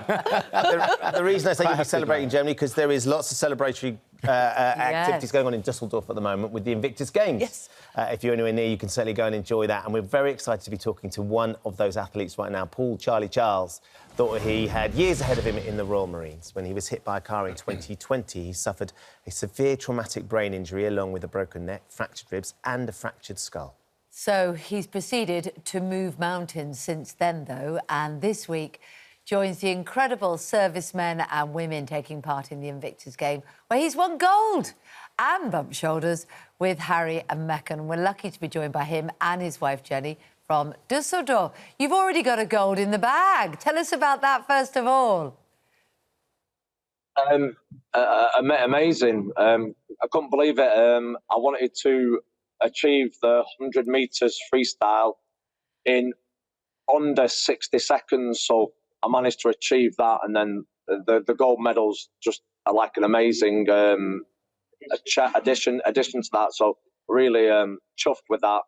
The reason I say you'll be celebrating Germany, because there is lots of celebratory activities going on in Dusseldorf at the moment with the Invictus Games. Yes. If you're anywhere near, you can certainly go and enjoy that. And we're very excited to be talking to one of those athletes right now, Paul Charlie Charles. Thought he had years ahead of him in the Royal Marines. When he was hit by a car in 2020, he suffered a severe traumatic brain injury along with a broken neck, fractured ribs and a fractured skull. So he's proceeded to move mountains since then, though, and this week joins the incredible servicemen and women taking part in the Invictus game, where he's won gold and bumped shoulders with Harry and Meccan. We're lucky to be joined by him and his wife, Jenny, from Dusseldorf. You've already got a gold in the bag. Tell us about that, first of all. Amazing. I couldn't believe it. I wanted to achieve the 100 metres freestyle in under 60 seconds, so I managed to achieve that, and then the gold medals just are like an amazing addition to that, so really chuffed with that.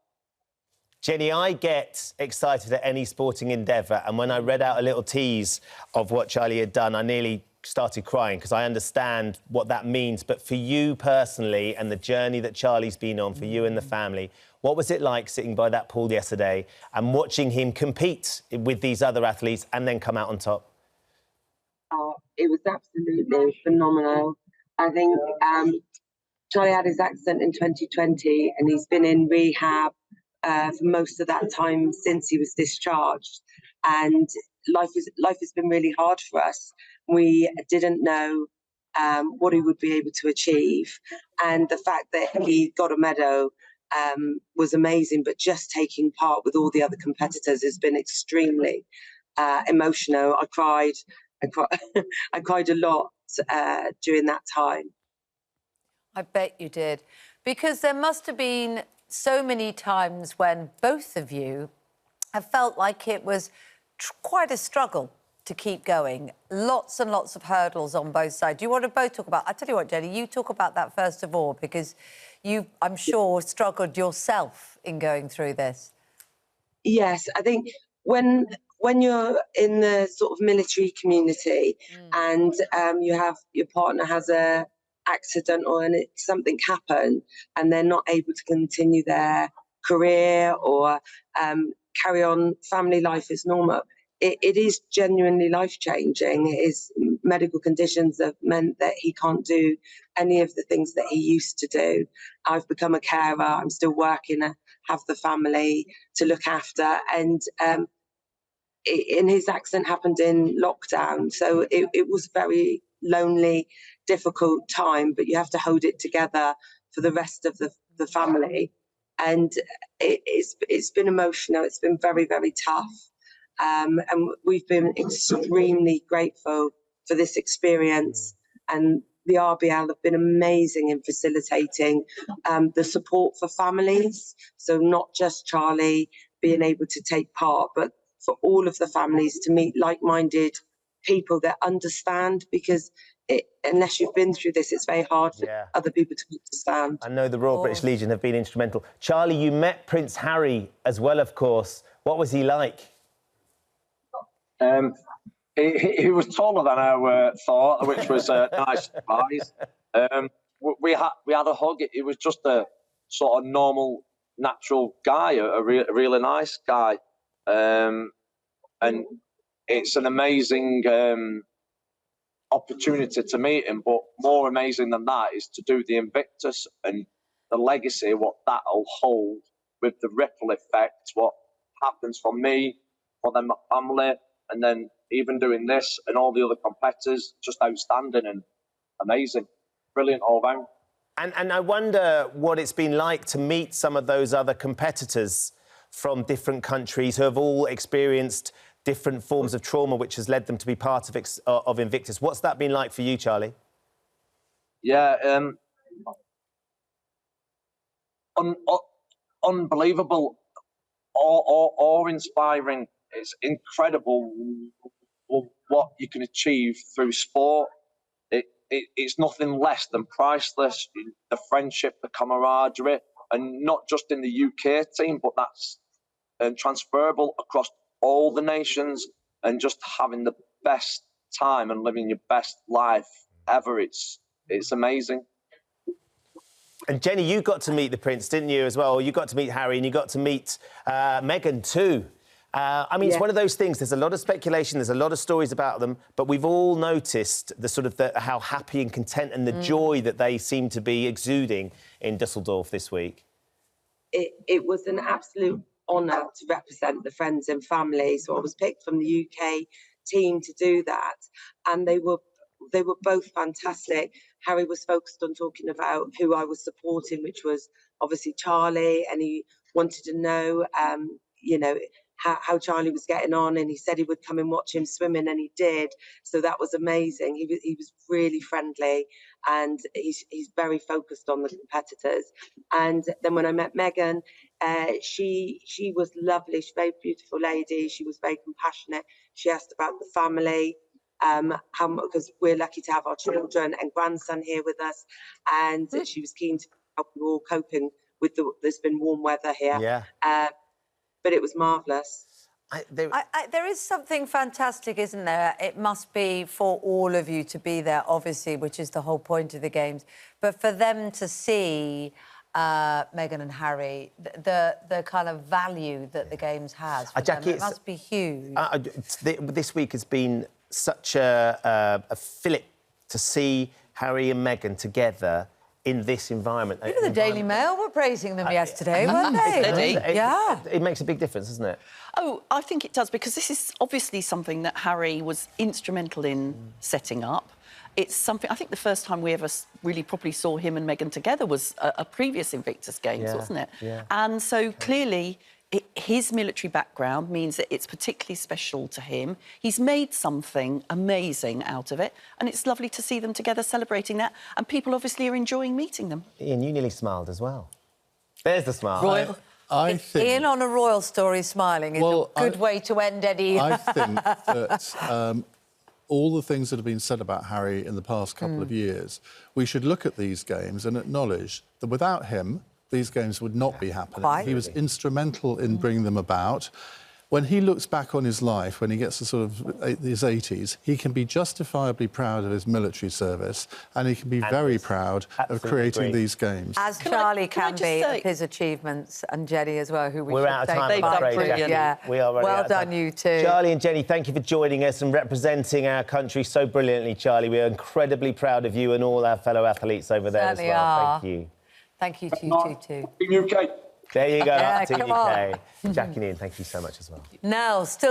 Jenny, I get excited at any sporting endeavour, and when I read out a little tease of what Charlie had done, I nearly started crying because I understand what that means. But for you personally and the journey that Charlie's been on, for you and the family, what was it like sitting by that pool yesterday and watching him compete with these other athletes and then come out on top? Oh, it was absolutely phenomenal. I think Charlie had his accident in 2020 and he's been in rehab for most of that time since he was discharged. And life has been really hard for us. We didn't know what he would be able to achieve, and the fact that he got a medal was amazing. But just taking part with all the other competitors has been extremely emotional. I cried I cried a lot during that time. I bet you did, because there must have been so many times when both of you have felt like it was quite a struggle to keep going. Lots and lots of hurdles on both sides. Do you want to both talk about... I'll tell you what, Jenny, you talk about that first of all, because you, I'm sure, struggled yourself in going through this. Yes, I think when you're in the sort of military community and you have your partner has a accident or something happen and they're not able to continue their career or carry on family life as normal, it is genuinely life-changing. His medical conditions have meant that he can't do any of the things that he used to do. I've become a carer. I'm still working, have the family to look after, and his accident happened in lockdown, so it was very lonely, difficult time, but you have to hold it together for the rest of the family. And it's been emotional. It's been very, very tough. And we've been extremely grateful for this experience. And the RBL have been amazing in facilitating the support for families. So not just Charlie being able to take part, but for all of the families to meet like-minded people that understand, because unless you've been through this, it's very hard for other people to understand. I know the Royal British Legion have been instrumental. Charlie, you met Prince Harry as well, of course. What was he like? He was taller than I thought, which was a nice surprise. We had a hug. It was just a sort of normal, natural guy, a really nice guy. And it's an amazing opportunity to meet him, but more amazing than that is to do the Invictus and the legacy, what that'll hold with the ripple effect, what happens for me, for them, my family, and then even doing this and all the other competitors, just outstanding and amazing. Brilliant all round. And I wonder what it's been like to meet some of those other competitors from different countries who have all experienced different forms of trauma, which has led them to be part of Invictus. What's that been like for you, Charlie? Yeah, unbelievable, awe-inspiring. It's incredible what you can achieve through sport. It's nothing less than priceless. The friendship, the camaraderie, and not just in the UK team, but that's transferable across all the nations, and just having the best time and living your best life ever. It's amazing. And Jenny, you got to meet the Prince, didn't you, as well? You got to meet Harry and you got to meet Meghan too. I mean, it's one of those things. There's a lot of speculation. There's a lot of stories about them, but we've all noticed how happy and content and the joy that they seem to be exuding in Dusseldorf this week. It was an absolute honour to represent the friends and family. So I was picked from the UK team to do that, and they were both fantastic. Harry was focused on talking about who I was supporting, which was obviously Charlie, and he wanted to know, you know, how Charlie was getting on, and he said he would come and watch him swimming, and he did. So that was amazing. He was really friendly, and he's very focused on the competitors. And then when I met Meghan, she was lovely. She's a very beautiful lady. She was very compassionate. She asked about the family, because we're lucky to have our children and grandson here with us, and she was keen to help you all coping with there's been warm weather here. Yeah. But it was marvellous. There is something fantastic, isn't there? It must be for all of you to be there, obviously, which is the whole point of the Games. But for them to see Meghan and Harry, the kind of value that the Games has for Jackie, them, it must be huge. This week has been such a fillip to see Harry and Meghan together in this environment. Even the Daily Mail were praising them yesterday, weren't they? Yeah. It makes a big difference, doesn't it? Oh, I think it does, because this is obviously something that Harry was instrumental in setting up. It's something, I think the first time we ever really properly saw him and Meghan together was a previous Invictus Games, wasn't it? Yeah. And so clearly his military background means that it's particularly special to him. He's made something amazing out of it, and it's lovely to see them together celebrating that, and people obviously are enjoying meeting them. Ian, you nearly smiled as well. There's the smile. Royal. I think... Ian on a royal story smiling is a good way to end any... I think that all the things that have been said about Harry in the past couple of years, we should look at these games and acknowledge that without him, these games would not be happening. He was instrumental in bringing them about. When he looks back on his life, when he gets to sort of his 80s, he can be justifiably proud of his military service, and he can be very proud of creating these games. As Charlie can be of his achievements, and Jenny as well, who we're out of time, I'm afraid, Jackie. Yeah. We are well done, you two. Charlie and Jenny, thank you for joining us and representing our country so brilliantly, Charlie. We are incredibly proud of you and all our fellow athletes over there as well. Thank you. Thank you to you too. Team UK. There you go, Yeah, Team come UK. Jackie and Ian, thank you so much as well. Now, still